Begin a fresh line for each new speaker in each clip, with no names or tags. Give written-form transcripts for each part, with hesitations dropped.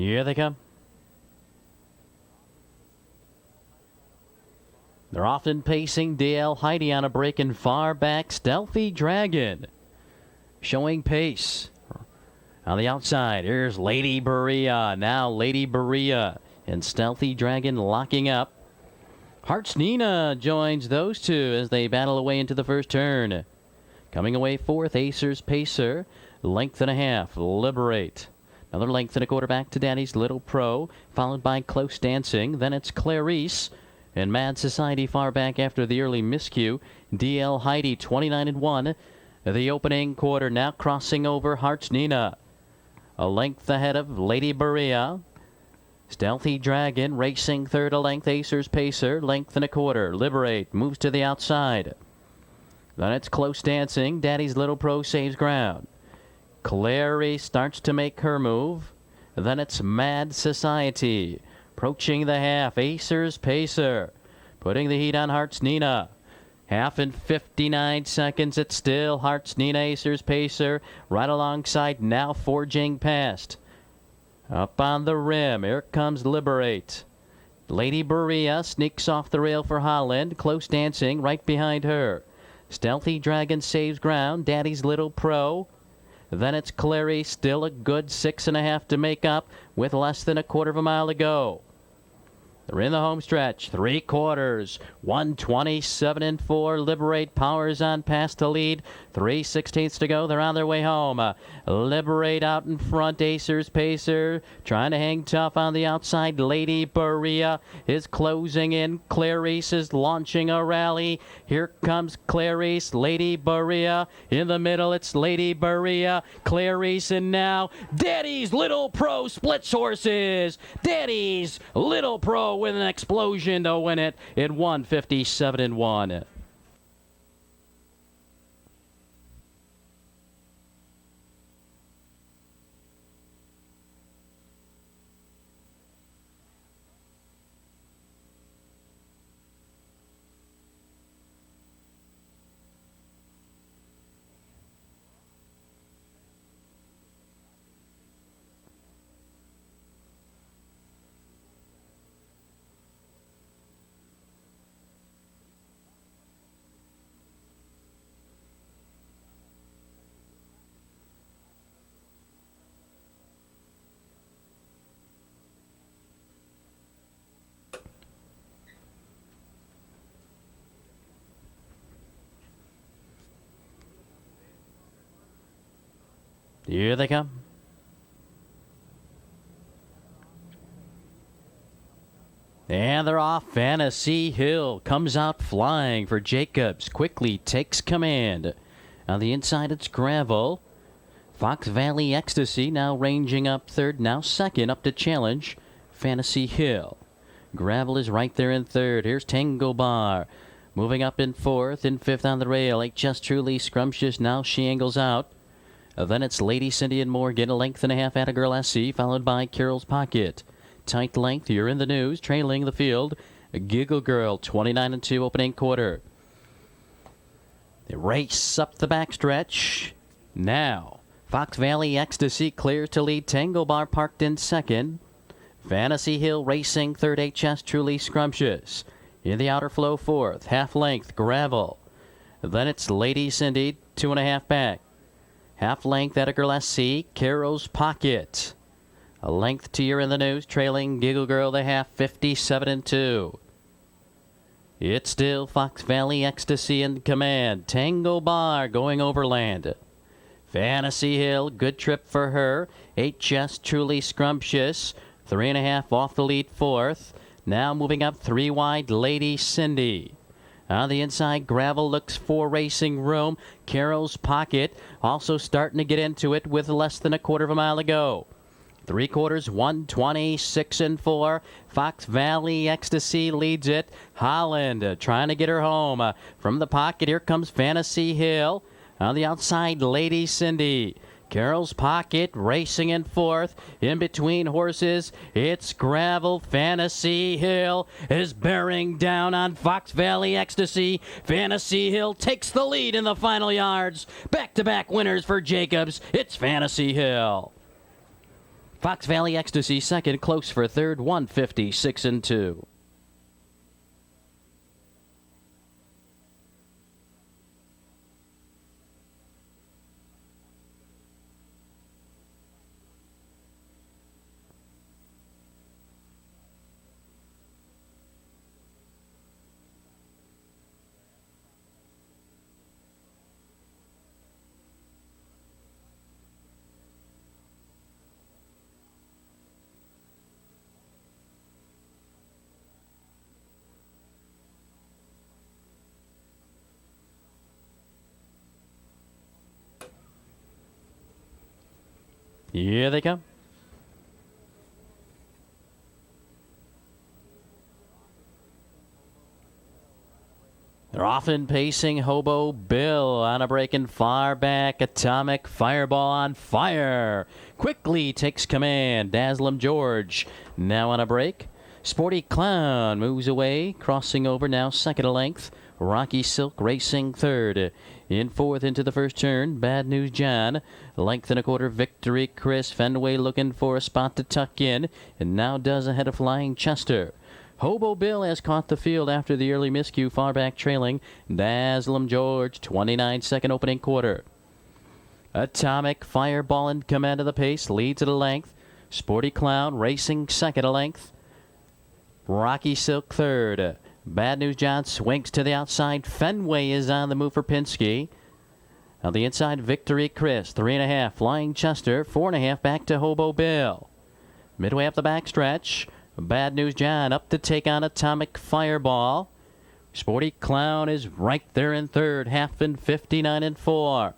Here they come. They're often pacing. DL Heidi on a break and far back. Stealthy Dragon showing pace. On the outside, here's Lady Berea. Now Lady Berea and Stealthy Dragon locking up. Hearts Nina joins those two as they battle away into the first turn. Coming away fourth, Acer's Pacer. Length and a half, Liberate. Another length and a quarter back to Daddy's Little Pro, followed by Close Dancing. Then it's Clarice and Mad Society far back after the early miscue. DL Heidi 29-1. The opening quarter now crossing over Hearts Nina. A length ahead of Lady Berea. Stealthy Dragon racing third a length. Acer's Pacer, length and a quarter. Liberate moves to the outside. Then it's Close Dancing. Daddy's Little Pro saves ground. Clarice starts to make her move. Then it's Mad Society approaching the half. Acer's Pacer putting the heat on Hearts Nina. Half in 59 seconds. It's still Hearts Nina, Acer's Pacer right alongside, now forging past. Up on the rim, here comes Liberate. Lady Berea sneaks off the rail for Holland. Close Dancing right behind her. Stealthy Dragon saves ground. Daddy's Little Pro. Then it's Clary, still a good 6.5 to make up with less than a quarter of a mile to go. They're in the home stretch, 3 quarters, 127-4. Liberate powers on past the lead, 3/16 to go. They're on their way home. Liberate out in front. Acer's Pacer trying to hang tough on the outside. Lady Berea is closing in. Clarice is launching a rally. Here comes Clarice. Lady Berea in the middle. It's Lady Berea, Clarice, and now Daddy's Little Pro splits horses. Daddy's Little Pro with an explosion to win it in 157-1. Here they come. And they're off. Fantasy Hill comes out flying for Jacobs. Quickly takes command. On the inside, it's Gravel. Fox Valley Ecstasy now ranging up third. Now second up to challenge Fantasy Hill. Gravel is right there in third. Here's Tango Bar. Moving up in fourth. In fifth on the rail. Just Truly Scrumptious. Now she angles out. Then it's Lady Cindy and Morgan, a length and a half at a girl SC, followed by Carol's Pocket. Tight length, you're in the news, trailing the field. Giggle Girl, 29-2 opening quarter. They race up the backstretch. Now, Fox Valley Ecstasy clears to lead. Tango Bar parked in second. Fantasy Hill racing third. HS Truly Scrumptious. In the outer flow fourth, half length, Gravel. Then it's Lady Cindy, 2.5 back. Half length at a girl SC, Carol's Pocket. A length to you're in the news, trailing Giggle Girl the half, 57-2. It's still Fox Valley Ecstasy in command. Tango Bar going overland. Fantasy Hill, good trip for her. HS Truly Scrumptious, 3.5 off the lead fourth. Now moving up 3 wide, Lady Cindy. On the inside, Gravel looks for racing room. Carol's Pocket also starting to get into it with less than a quarter of a mile to go. 3 quarters, 126-4. Fox Valley Ecstasy leads it. Holland trying to get her home. From the pocket, here comes Fantasy Hill. On the outside, Lady Cindy. Carol's Pocket racing in fourth. In between horses, it's Gravel. Fantasy Hill is bearing down on Fox Valley Ecstasy. Fantasy Hill takes the lead in the final yards. Back-to-back winners for Jacobs. It's Fantasy Hill. Fox Valley Ecstasy second, close for third, 156-2. Here they come. They're often pacing Hobo Bill on a break and far back. Atomic Fireball on fire. Quickly takes command. Dazzlem George now on a break. Sporty Clown moves away, crossing over now second a length. Rocky Silk racing third. In fourth into the first turn, Bad News John. Length and a quarter victory, Chris Fenway looking for a spot to tuck in, and now does ahead of Flying Chester. Hobo Bill has caught the field after the early miscue, far back trailing. Dazzlem George, 29-second opening quarter. Atomic Fireball in command of the pace, leads at a length. Sporty Clown racing second a length. Rocky Silk third. Bad News John swings to the outside. Fenway is on the move for Pinsky. On the inside, Victory Chris, 3.5. Flying Chester, 4.5. Back to Hobo Bill. Midway up the backstretch, Bad News John up to take on Atomic Fireball. Sporty Clown is right there in third, half in 59-4.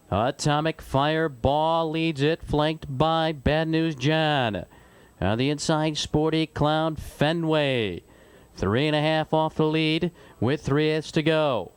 Atomic Fireball leads it, flanked by Bad News John. On the inside, Sporty Clown, Fenway. 3.5 off the lead with 3/8 to go.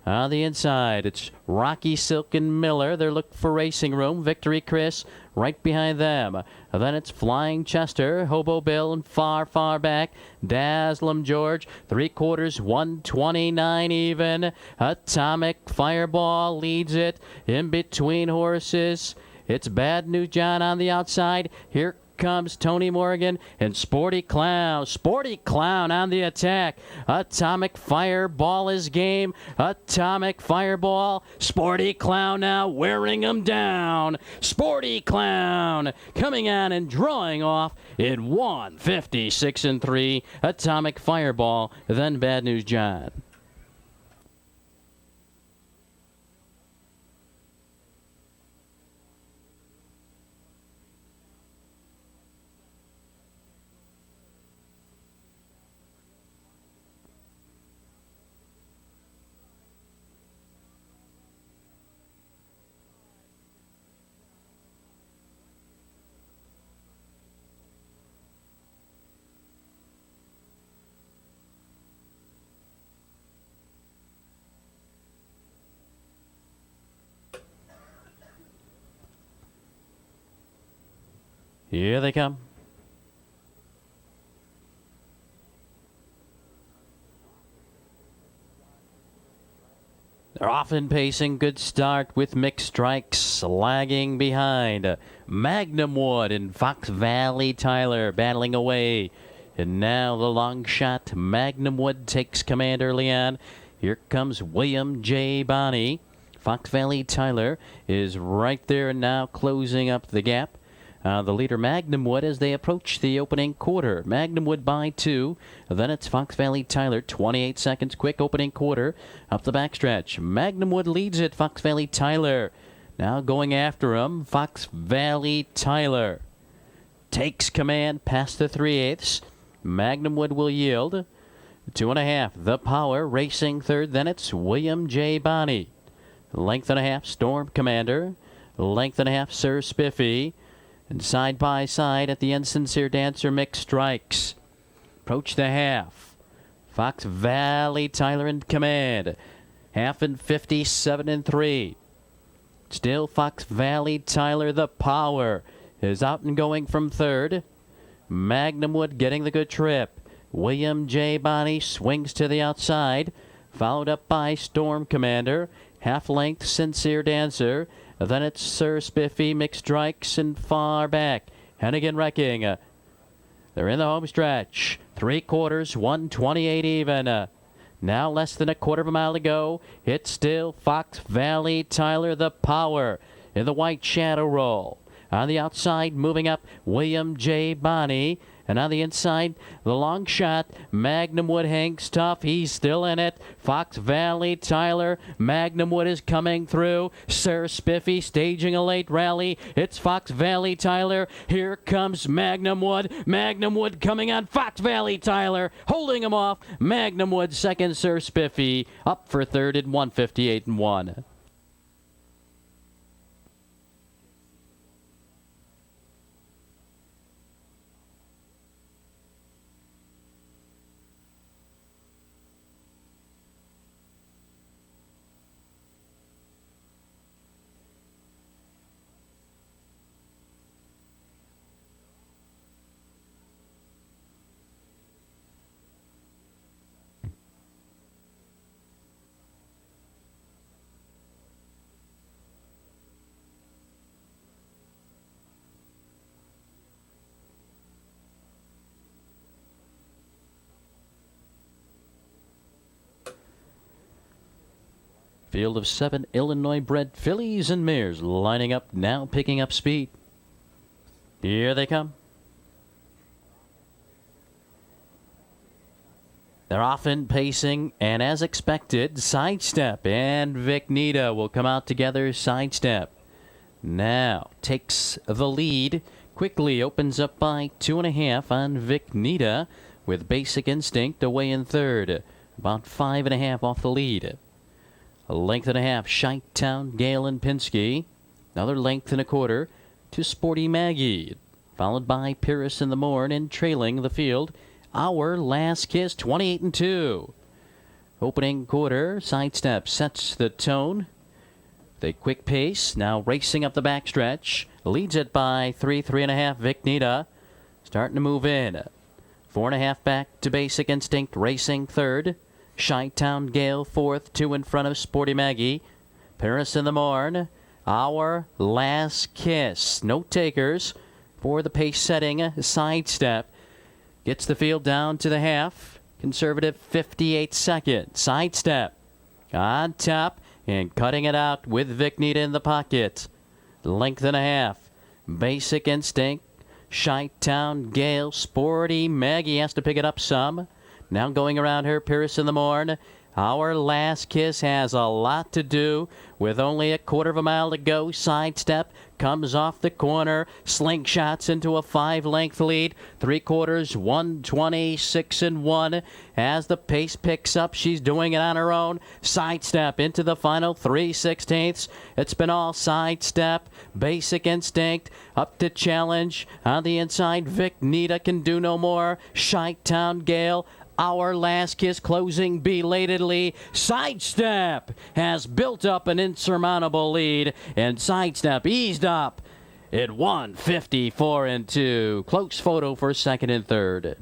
On the inside, it's Rocky Silk and Miller. They're looking for racing room. Victory Chris right behind them. Then it's Flying Chester, Hobo Bill, and far back, Dazzlem George. 3/4, 129 even. Atomic Fireball leads it in between horses. It's Bad News John on the outside. Here comes Tony Morgan and Sporty Clown. Sporty Clown on the attack. Atomic Fireball is game. Atomic Fireball. Sporty Clown now wearing him down. Sporty Clown coming on and drawing off in 156-3. Atomic Fireball, then Bad News John. Here they come. They're often pacing. Good start with mixed strikes lagging behind. Magnum Wood and Fox Valley Tyler battling away. And now the long shot. Magnum Wood takes command early on. Here comes William J. Bonney. Fox Valley Tyler is right there now closing up the gap. The leader, Magnum Wood, as they approach the opening quarter. Magnum Wood by 2. Then it's Fox Valley Tyler, 28 seconds, quick opening quarter. Up the backstretch. Magnum Wood leads it. Fox Valley Tyler now going after him. Fox Valley Tyler takes command past the 3/8. Magnum Wood will yield. 2.5. The Power racing third. Then it's William J. Bonney. Length and a half, Storm Commander. Length and a half, Sir Spiffy. And side by side at the end, Sincere Dancer mixed strikes. Approach the half. Fox Valley Tyler in command. Half in 57-3. Still Fox Valley Tyler, the Power, is out and going from third. Magnum Wood getting the good trip. William J. Bonney swings to the outside. Followed up by Storm Commander. Half length Sincere Dancer. Then it's Sir Spiffy, McStrikes, and far back. Hennigan wrecking. They're in the home stretch. 3/4, 128 even. Now less than a quarter of a mile to go. It's still Fox Valley Tyler, the power in the white shadow roll. On the outside, moving up, William J. Bonney. And on the inside, the long shot, Magnum Wood hangs tough. He's still in it. Fox Valley Tyler, Magnum Wood is coming through. Sir Spiffy staging a late rally. It's Fox Valley Tyler. Here comes Magnum Wood. Magnum Wood coming on Fox Valley Tyler, holding him off. Magnum Wood second, Sir Spiffy up for third at 1:58 and 1. Field of 7 Illinois-bred fillies and mares lining up now, picking up speed. Here they come. They're often pacing, and as expected, Sidestep and Vicnita will come out together. Sidestep now takes the lead, quickly opens up by 2.5 on Vicnita, with Basic Instinct away in third, about 5.5 off the lead. A length and a half, Shite Town, Gale and Pinsky. Another length and a quarter to Sporty Maggie, followed by Pyrrhus in the Morn, and trailing the field, Our Last Kiss, 28 and 2. Opening quarter, Sidestep sets the tone. The quick pace, now racing up the backstretch, leads it by 3.5. Vicnita starting to move in. 4.5 back to Basic Instinct, racing third. Chi-Town Gale fourth, 2 in front of Sporty Maggie. Paris in the Morn, Our Last Kiss. No takers for the pace setting Sidestep. Gets the field down to the half. Conservative 58 seconds. Sidestep on top and cutting it out with Vicnita in the pocket. Length and a half. Basic Instinct, Chi-Town Gale, Sporty Maggie has to pick it up some. Now going around her, Pyrrhus in the Morn. Our Last Kiss has a lot to do with only a quarter of a mile to go. Sidestep comes off the corner, slingshots into a 5-length lead. 3/4, 126 and 1. As the pace picks up, she's doing it on her own. Sidestep into the final 3/16. It's been all Sidestep. Basic Instinct up to challenge on the inside. Vicnita can do no more. Chi-Town Gale, Our Last Kiss closing belatedly. Sidestep has built up an insurmountable lead, and Sidestep eased up at 1:54 and 2. Close photo for second and third.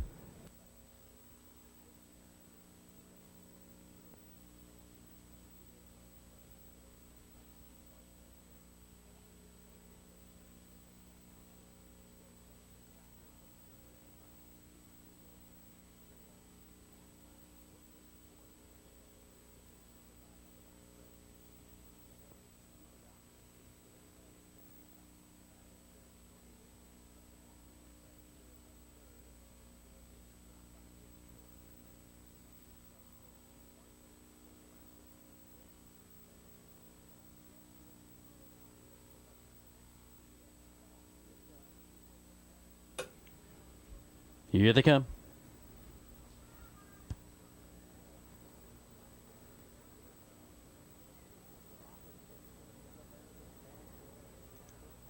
Here they come.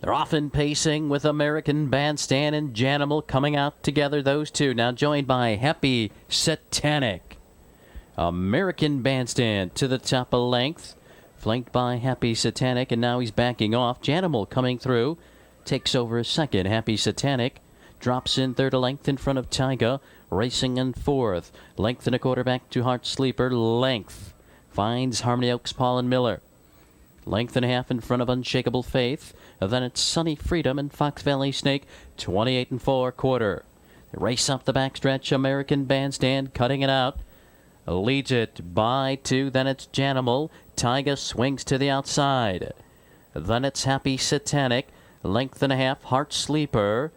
They're often pacing with American Bandstand and Janimal coming out together, those two. Now joined by Happy Satanic. American Bandstand to the top of length, flanked by Happy Satanic, and now he's backing off. Janimal coming through, takes over second. Happy Satanic drops in third, a length in front of Tyga, racing in fourth. Length and a quarter back to Heart Sleeper. Length finds Harmony Oaks, Paul and Miller. Length and a half in front of Unshakable Faith. Then it's Sunny Freedom and Fox Valley Snake, 28 4/4. Race up the backstretch, American Bandstand cutting it out. Leads it by 2. Then it's Janimal. Tyga swings to the outside. Then it's Happy Satanic. Length and a half, Heart Sleeper.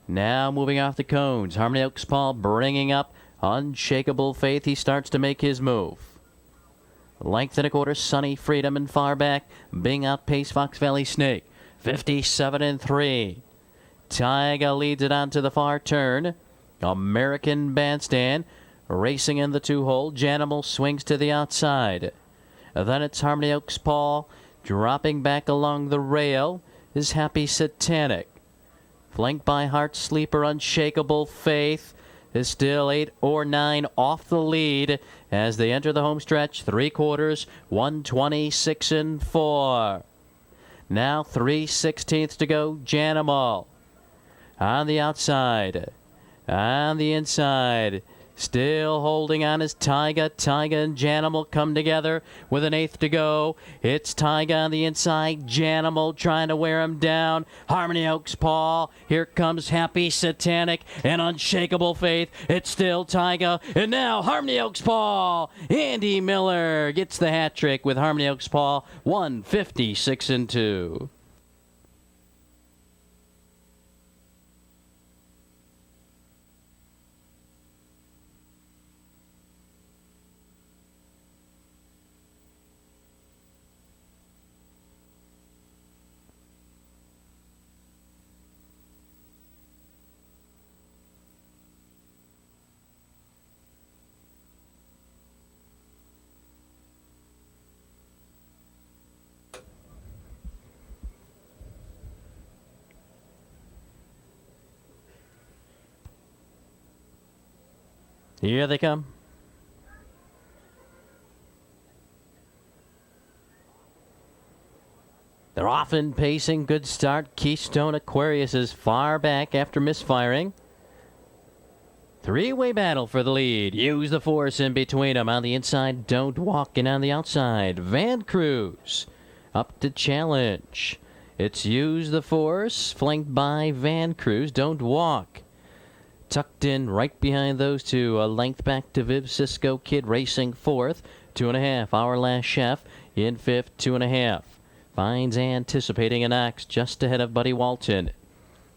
Now moving off the cones. Harmony Oaks Paul bringing up Unshakable Faith. He starts to make his move. Length and a quarter, Sunny Freedom, and far back, being outpaced Fox Valley Snake. 57 3. Tyga leads it on to the far turn. American Bandstand racing in the 2-hole. Janimal swings to the outside. Then it's Harmony Oaks Paul dropping back along the rail is Happy Satanic. Flanked by Heart Sleeper, Unshakable Faith is still 8 or 9 off the lead as they enter the home stretch. 3/4, 126 4. Now 3/16 to go. Janimal on the outside. On the inside, still holding on is Tyga. Tyga and Janimal come together with an 1/8 to go. It's Tyga on the inside. Janimal trying to wear him down. Harmony Oaks Paul. Here comes Happy Satanic and Unshakable Faith. It's still Tyga. And now Harmony Oaks Paul. Andy Miller gets the hat trick with Harmony Oaks Paul. 156 2. Here they come. They're often pacing. Good start. Keystone Aquarius is far back after misfiring. Three-way battle for the lead. Use the force in between them. On the inside, Don't Walk, and on the outside, Van Cruz up to challenge. It's Use the Force, flanked by Van Cruz. Don't Walk tucked in right behind those two. A length back to Viv Cisco Kid racing fourth. 2.5. Our Last Chef in fifth. 2.5. Finds Anticipating an Axe just ahead of Buddy Walton.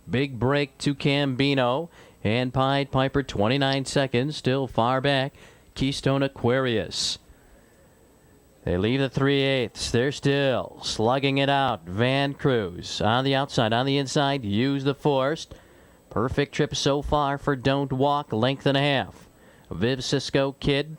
Big break to Cambino and Pied Piper. 29 seconds. Still far back. Keystone Aquarius. They leave the 3/8. They're still slugging it out. Van Cruz on the outside. On the inside, Use the Force. Perfect trip so far for Don't Walk. Length and a half. Viv Cisco Kid.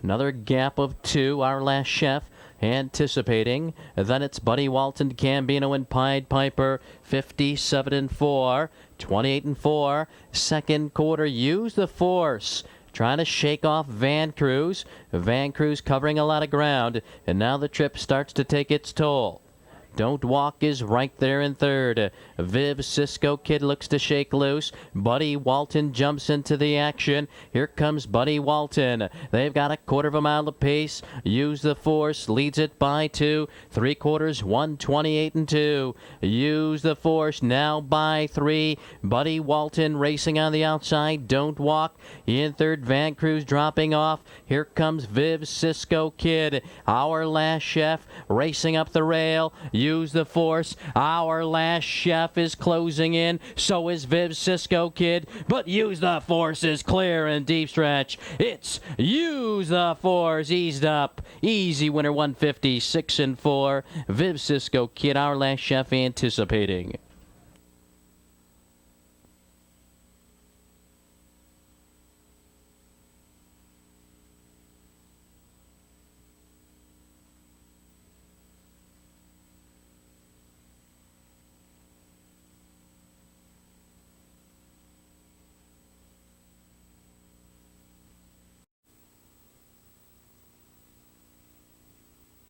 Another gap of 2. Our Last Chef. Anticipating. Then it's Buddy Walton, Cambino, and Pied Piper. 57 4. 28 4. Second quarter. Use the Force. Trying to shake off Van Cruz. Van Cruz covering a lot of ground. And now the trip starts to take its toll. Don't Walk is right there in third. Viv Cisco Kid looks to shake loose. Buddy Walton jumps into the action. Here comes Buddy Walton. They've got a 1/4 mile apiece. Use the Force leads it by 2. 3/4, 128 2. Use the Force now by 3. Buddy Walton racing on the outside. Don't Walk in third. Van Cruz dropping off. Here comes Viv Cisco Kid. Our Last Chef racing up the rail. Use the Force. Our Last Chef is closing in. So is Viv Cisco Kid. But Use the Force is clear and deep stretch. It's Use the Force. Eased up. Easy winner, 156 4. Viv Cisco Kid. Our Last Chef Anticipating.